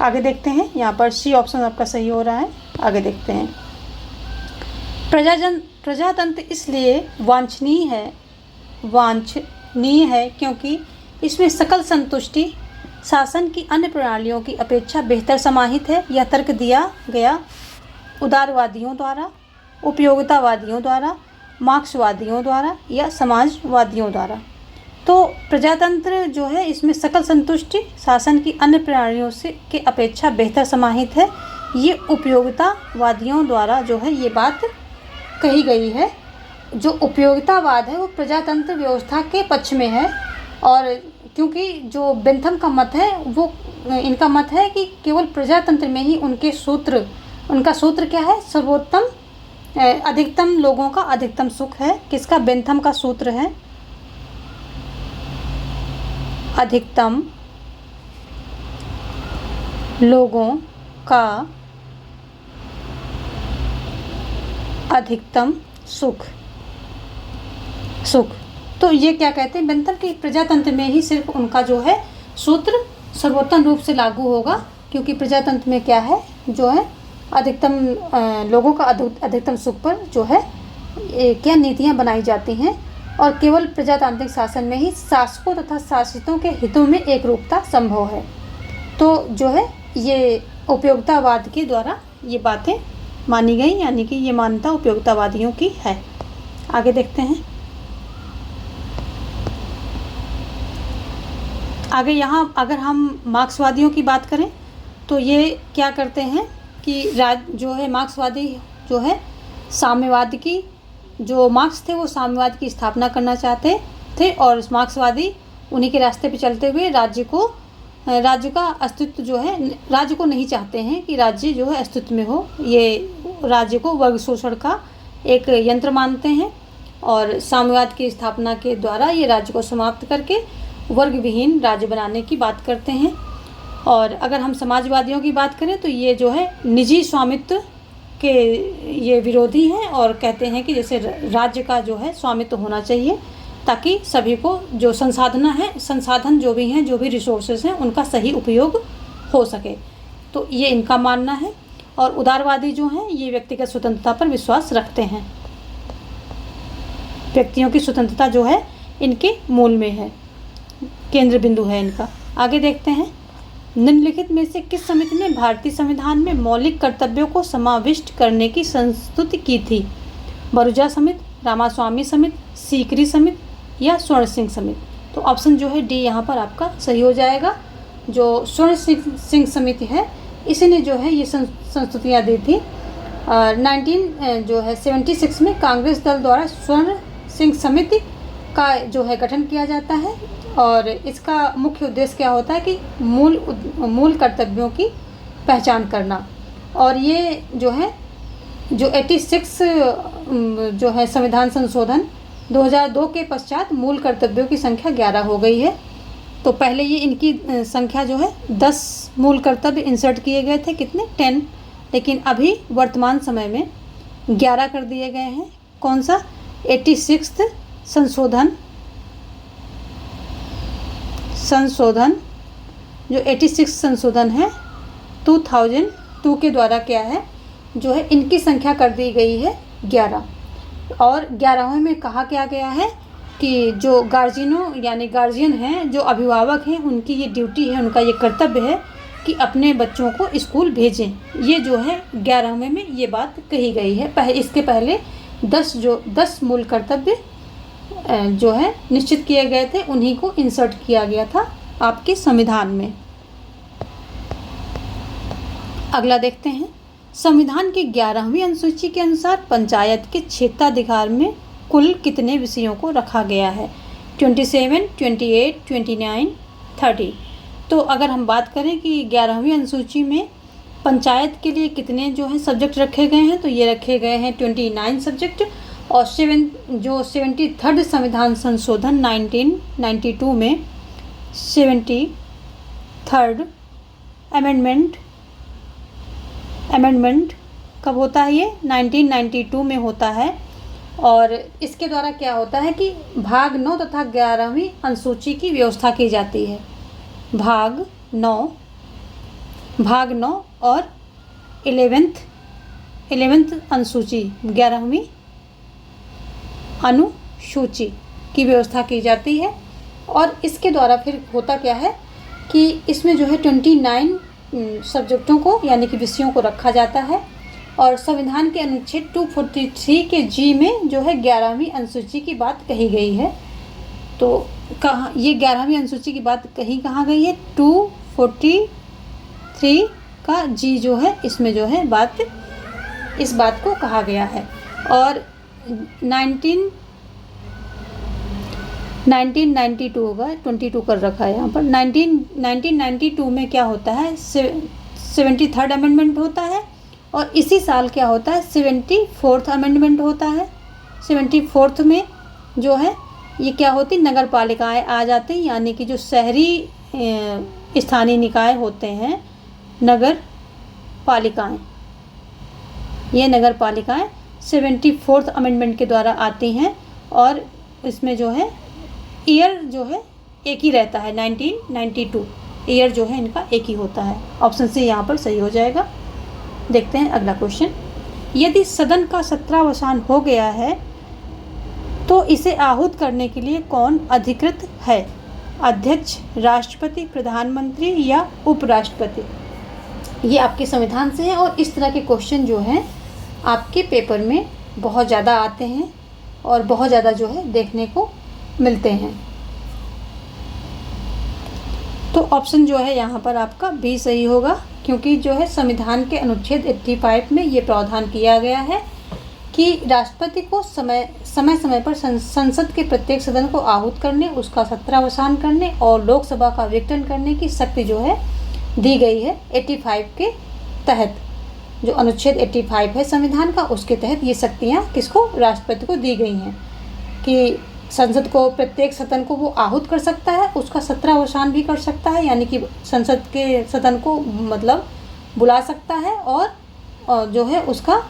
आगे देखते हैं। यहाँ पर सी ऑप्शन आपका सही हो रहा है। आगे देखते हैं। प्रजातंत्र इसलिए वांछनीय है क्योंकि इसमें सकल संतुष्टि शासन की अन्य प्रणालियों की अपेक्षा बेहतर समाहित है। यह तर्क दिया गया उदारवादियों द्वारा, उपयोगितावादियों द्वारा, मार्क्सवादियों द्वारा या समाजवादियों द्वारा। तो प्रजातंत्र जो है इसमें सकल संतुष्टि शासन की अन्य प्रणालियों से के अपेक्षा बेहतर समाहित है। ये उपयोगितावादियों द्वारा जो है ये बात कही गई है। जो उपयोगितावाद है वो प्रजातंत्र व्यवस्था के पक्ष में है। और क्योंकि जो बेंथम का मत है वो इनका मत है कि केवल प्रजातंत्र में ही उनका सूत्र क्या है? सर्वोत्तम अधिकतम लोगों का अधिकतम सुख है। किसका? बेंथम का सूत्र है अधिकतम लोगों का अधिकतम सुख। तो ये क्या कहते हैं, बनता कि प्रजातंत्र में ही सिर्फ उनका जो है सूत्र सर्वोत्तम रूप से लागू होगा, क्योंकि प्रजातंत्र में क्या है जो है अधिकतम लोगों का अधिकतम सुख पर जो है क्या नीतियाँ बनाई जाती हैं, और केवल प्रजातांत्रिक शासन में ही शासकों तथा शासितों के हितों में एक रूपता संभव है। तो जो है ये उपयोगितावाद के द्वारा ये बातें मानी गई, यानी कि ये मान्यता उपयोगितावादियों की है। आगे देखते हैं। आगे यहाँ अगर हम मार्क्सवादियों की बात करें तो ये क्या करते हैं कि जो है मार्क्सवादी जो है साम्यवाद की, जो मार्क्स थे वो साम्यवाद की स्थापना करना चाहते थे, और मार्क्सवादी उन्हीं के रास्ते पे चलते हुए राज्य का अस्तित्व जो है, राज्य को नहीं चाहते हैं कि राज्य जो है अस्तित्व में हो। ये राज्य को वर्ग शोषण का एक यंत्र मानते हैं, और साम्यवाद की स्थापना के द्वारा ये राज्य को समाप्त करके वर्ग विहीन राज्य बनाने की बात करते हैं। और अगर हम समाजवादियों की बात करें तो ये जो है निजी स्वामित्व के ये विरोधी हैं, और कहते हैं कि जैसे राज्य का जो है स्वामित्व होना चाहिए, ताकि सभी को जो संसाधन जो भी हैं, जो भी रिसोर्सेज हैं, उनका सही उपयोग हो सके। तो ये इनका मानना है। और उदारवादी जो हैं ये व्यक्तिगत स्वतंत्रता पर विश्वास रखते हैं। व्यक्तियों की स्वतंत्रता जो है इनके मूल में है, केंद्र बिंदु है इनका। आगे देखते हैं। निम्नलिखित में से किस समिति ने भारतीय संविधान में मौलिक कर्तव्यों को समाविष्ट करने की संस्तुति की थी? बरूजा समिति, रामास्वामी समिति, सीकरी समिति या स्वर्ण सिंह समिति? तो ऑप्शन जो है डी यहाँ पर आपका सही हो जाएगा। जो स्वर्ण सिंह समिति है, इसी ने जो है ये संस्तुतियाँ दी थी। 1976 में कांग्रेस दल द्वारा स्वर्ण सिंह समिति का जो है गठन किया जाता है, और इसका मुख्य उद्देश्य क्या होता है कि मूल कर्तव्यों की पहचान करना। और ये जो है 86 जो है संविधान संशोधन 2002 के पश्चात मूल कर्तव्यों की संख्या 11 हो गई है। तो पहले ये इनकी संख्या जो है 10 मूल कर्तव्य इंसर्ट किए गए थे, कितने 10, लेकिन अभी वर्तमान समय में 11 कर दिए गए हैं। कौन सा? 86 संशोधन जो 86 संशोधन है 2002 के द्वारा क्या है जो है इनकी संख्या कर दी गई है 11। और 11वें में कहा क्या गया है कि जो गार्जियन हैं, जो अभिभावक हैं, उनकी ये ड्यूटी है, उनका ये कर्तव्य है कि अपने बच्चों को स्कूल भेजें। ये जो है 11वें में ये बात कही गई है। इसके पहले 10 मूल कर्तव्य जो है निश्चित किए गए थे, उन्हीं को इंसर्ट किया गया था आपके संविधान में। अगला देखते हैं। संविधान की 11वीं अनुसूची के अनुसार पंचायत के क्षेत्राधिकार में कुल कितने विषयों को रखा गया है? 27, 28, 29, 30। तो अगर हम बात करें कि 11वीं अनुसूची में पंचायत के लिए कितने जो है सब्जेक्ट रखे गए हैं, तो ये रखे गए हैं 29 सब्जेक्ट। और 73rd संविधान संशोधन 1992 में 73rd अमेंडमेंट कब होता है? ये 1992 में होता है। और इसके द्वारा क्या होता है कि भाग 9 तथा 11वीं अनुसूची की व्यवस्था की जाती है। भाग 9 और 11th अनुसूची, 11वीं अनुसूची की व्यवस्था की जाती है। और इसके द्वारा फिर होता क्या है कि इसमें जो है 29 सब्जेक्टों को यानी कि विषयों को रखा जाता है। और संविधान के अनुच्छेद 243 के जी में जो है 11वीं अनुसूची की बात कही गई है। तो कहाँ ये 11वीं अनुसूची की बात कहाँ गई है? 243 का जी जो है इसमें जो है इस बात को कहा गया है। और 1992 होगा, 22 कर रखा है यहाँ पर। 1992 में क्या होता है? 73rd अमेंडमेंट होता है। और इसी साल क्या होता है? 74th अमेंडमेंट होता है। 74th में जो है ये क्या होती? नगर पालिकाएँ आ जाती हैं, यानी कि जो शहरी स्थानीय निकाय होते हैं, नगर पालिकाएँ, ये नगर पालिकाएँ 74th अमेंडमेंट के द्वारा आती हैं। और इसमें जो है ईयर जो है एक ही रहता है, 1992 ईयर जो है इनका एक ही होता है। ऑप्शन सी यहाँ पर सही हो जाएगा। देखते हैं अगला क्वेश्चन। यदि सदन का सत्रावसान हो गया है तो इसे आहूत करने के लिए कौन अधिकृत है? अध्यक्ष, राष्ट्रपति, प्रधानमंत्री या उपराष्ट्रपति? ये आपके संविधान से है और इस तरह के क्वेश्चन जो हैं आपके पेपर में बहुत ज़्यादा आते हैं और बहुत ज़्यादा जो है देखने को मिलते हैं। तो ऑप्शन जो है यहाँ पर आपका बी सही होगा, क्योंकि जो है संविधान के अनुच्छेद 85 में ये प्रावधान किया गया है कि राष्ट्रपति को समय समय पर संसद के प्रत्येक सदन को आहूत करने, उसका सत्रावसान करने और लोकसभा का विघटन करने की शक्ति जो है दी गई है 85 के तहत। जो अनुच्छेद 85 है संविधान का, उसके तहत ये शक्तियाँ किसको? राष्ट्रपति को दी गई हैं कि संसद को, प्रत्येक सदन को वो आहूत कर सकता है, उसका सत्रावसान भी कर सकता है, यानी कि संसद के सदन को मतलब बुला सकता है और जो है उसका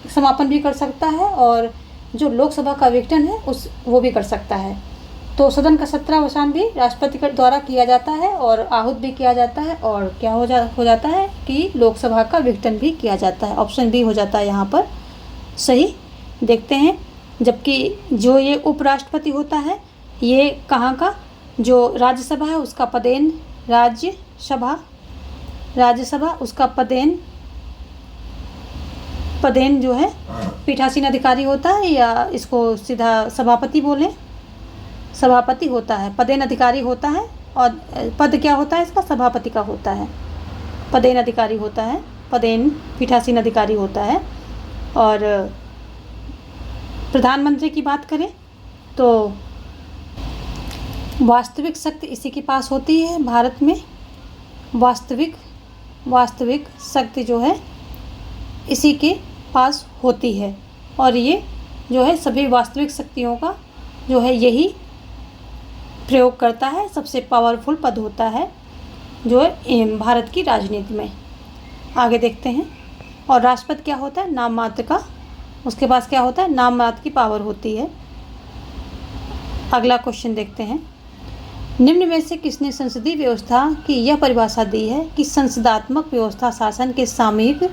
समापन भी कर सकता है, और जो लोकसभा का विघटन है वो भी कर सकता है। तो सदन का सत्रावसान भी राष्ट्रपति के द्वारा किया जाता है और आहूत भी किया जाता है, और क्या हो जाता है कि लोकसभा का विघटन भी किया जाता है। ऑप्शन बी हो जाता है यहाँ पर सही। देखते हैं, जबकि जो ये उपराष्ट्रपति होता है ये कहाँ का? जो राज्यसभा है उसका पदेन, राज्यसभा उसका पदेन जो है पीठासीन अधिकारी होता है, या इसको सीधा सभापति बोलें, सभापति होता है, पदेन अधिकारी होता है। और पद क्या होता है इसका? सभापति का होता है। पदेन अधिकारी होता है, पदेन पीठासीन अधिकारी होता है। और प्रधानमंत्री की बात करें तो वास्तविक शक्ति इसी के पास होती है भारत में। वास्तविक शक्ति जो है इसी के पास होती है, और ये जो है सभी वास्तविक शक्तियों का जो है यही प्रयोग करता है। सबसे पावरफुल पद होता है जो है भारत की राजनीति में। आगे देखते हैं। और राष्ट्रपति क्या होता है? नाम मात्र का, उसके पास क्या होता है? नाम मात्र की पावर होती है। अगला क्वेश्चन देखते हैं। निम्न में से किसने संसदीय व्यवस्था की यह परिभाषा दी है कि संसदात्मक व्यवस्था शासन के सामयिक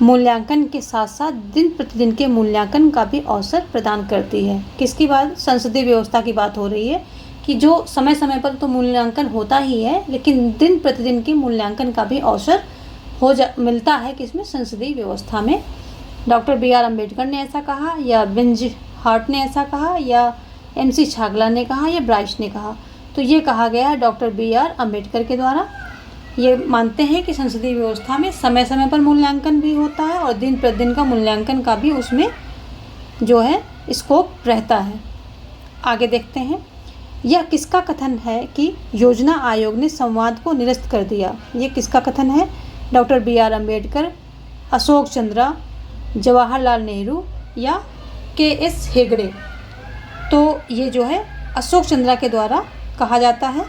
मूल्यांकन के साथ साथ दिन प्रतिदिन के मूल्यांकन का भी अवसर प्रदान करती है? किसकी बात? संसदीय व्यवस्था की बात हो रही है कि जो समय समय पर तो मूल्यांकन होता ही है, लेकिन दिन प्रतिदिन के मूल्यांकन का भी अवसर मिलता है किसमें? संसदीय व्यवस्था में। Doctor BR. अम्बेडकर ने ऐसा कहा, या बेंज हार्ट ने ऐसा कहा, या एम.सी. छागला ने कहा, या ब्राइस ने कहा? तो ये कहा गया है डॉक्टर बी.आर. अम्बेडकर के द्वारा। ये मानते हैं कि संसदीय व्यवस्था में समय समय पर मूल्यांकन भी होता है और दिन प्रतिदिन का मूल्यांकन का भी उसमें जो है स्कोप रहता है। आगे देखते हैं। यह किसका कथन है कि योजना आयोग ने संवाद को निरस्त कर दिया? ये किसका कथन है? Doctor BR. अम्बेडकर, अशोक चंद्रा, जवाहरलाल नेहरू या के.एस. हेगड़े? तो ये जो है अशोक चंद्रा के द्वारा कहा जाता है।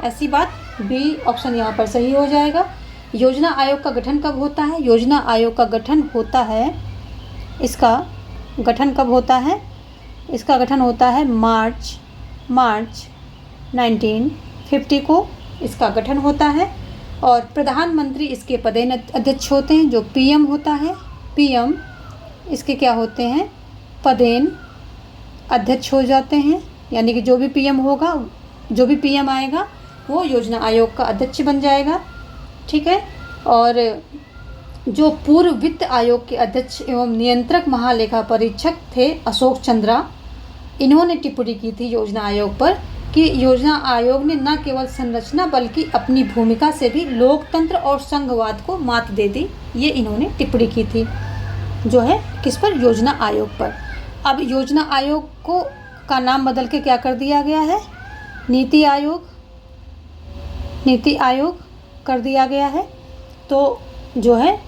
ऐसी बात बी ऑप्शन यहाँ पर सही हो जाएगा। योजना आयोग का गठन कब होता है? योजना आयोग का गठन होता है, इसका गठन कब होता है? इसका गठन होता है मार्च 1950 को इसका गठन होता है। और प्रधानमंत्री इसके पदेन अध्यक्ष होते हैं, जो पीएम होता है। पीएम इसके क्या होते हैं? पदेन अध्यक्ष हो जाते हैं, यानी कि जो भी पीएम होगा, जो भी पीएम आएगा वो योजना आयोग का अध्यक्ष बन जाएगा। ठीक है। और जो पूर्व वित्त आयोग के अध्यक्ष एवं नियंत्रक महालेखा परीक्षक थे अशोक चंद्रा, इन्होंने टिप्पणी की थी योजना आयोग पर कि योजना आयोग ने न केवल संरचना बल्कि अपनी भूमिका से भी लोकतंत्र और संघवाद को मात दे दी। ये इन्होंने टिप्पणी की थी जो है किस पर? योजना आयोग पर। अब योजना आयोग को का नाम बदल के क्या कर दिया गया है? नीति आयोग कर दिया गया है। तो जो है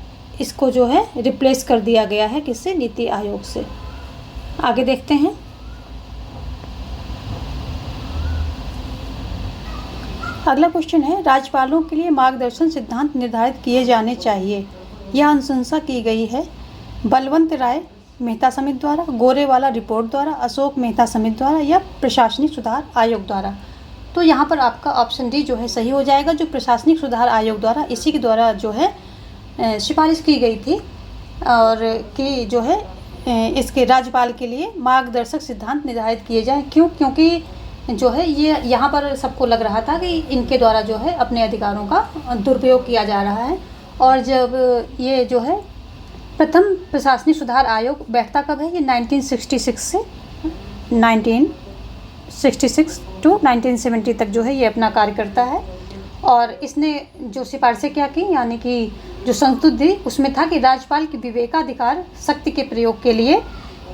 इसको जो है रिप्लेस कर दिया गया है किससे? नीति आयोग से। आगे देखते हैं। अगला क्वेश्चन है, राज्यपालों के लिए मार्गदर्शन सिद्धांत निर्धारित किए जाने चाहिए। यह अनुशंसा की गई है बलवंत राय मेहता समिति द्वारा, गोरेवाला रिपोर्ट द्वारा, अशोक मेहता समिति द्वारा या प्रशासनिक सुधार आयोग द्वारा। तो यहाँ पर आपका ऑप्शन डी जो है सही हो जाएगा, जो प्रशासनिक सुधार आयोग द्वारा, इसी के द्वारा जो है सिफारिश की गई थी और कि जो है इसके राज्यपाल के लिए मार्गदर्शक सिद्धांत निर्धारित किए जाएं। क्यों? क्योंकि जो है ये यहाँ पर सबको लग रहा था कि इनके द्वारा जो है अपने अधिकारों का दुरुपयोग किया जा रहा है। और जब ये जो है प्रथम प्रशासनिक सुधार आयोग बैठता कब है? ये 1966 से 1966 टू 1970 तक जो है ये अपना कार्य करता है। और इसने जो सिफारिशें क्या की, यानी कि जो संस्तुति दी उसमें था कि राज्यपाल की विवेकाधिकार शक्ति के प्रयोग के लिए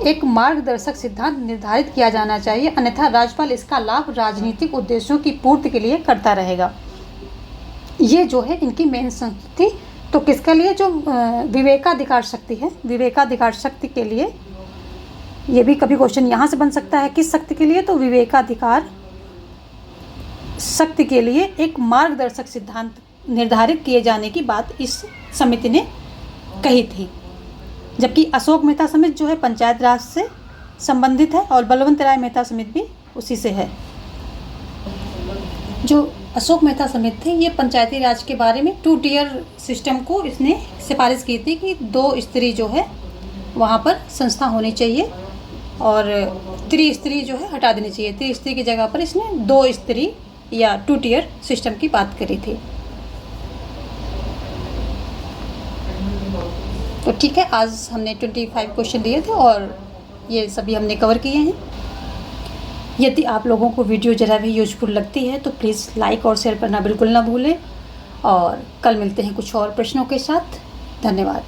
एक मार्गदर्शक सिद्धांत निर्धारित किया जाना चाहिए, अन्यथा राज्यपाल इसका लाभ राजनीतिक उद्देश्यों की पूर्ति के लिए करता रहेगा। ये जो है इनकी मेन संस्तुति। तो किसके लिए? जो विवेकाधिकार शक्ति है, विवेकाधिकार शक्ति के लिए। ये भी कभी क्वेश्चन यहाँ से बन सकता है, किस शक्ति के लिए? तो विवेकाधिकार शक्ति के लिए एक मार्गदर्शक सिद्धांत निर्धारित किए जाने की बात इस समिति ने कही थी। जबकि अशोक मेहता समिति जो है पंचायत राज से संबंधित है और बलवंत राय मेहता समिति भी उसी से है। जो अशोक मेहता समिति थी ये पंचायती राज के बारे में 2 टियर सिस्टम को इसने सिफारिश की थी कि 2 स्तरीय जो है वहाँ पर संस्था होनी चाहिए और त्रिस्तरीय जो है हटा देनी चाहिए। त्रिस्तरीय की जगह पर इसने 2 स्तरीय या 2 टियर सिस्टम की बात करी थी। तो ठीक है, आज हमने 25 क्वेश्चन दिए थे और ये सभी हमने कवर किए हैं। यदि आप लोगों को वीडियो ज़रा भी यूजफुल लगती है तो प्लीज़ लाइक और शेयर करना बिल्कुल ना भूलें और कल मिलते हैं कुछ और प्रश्नों के साथ। धन्यवाद।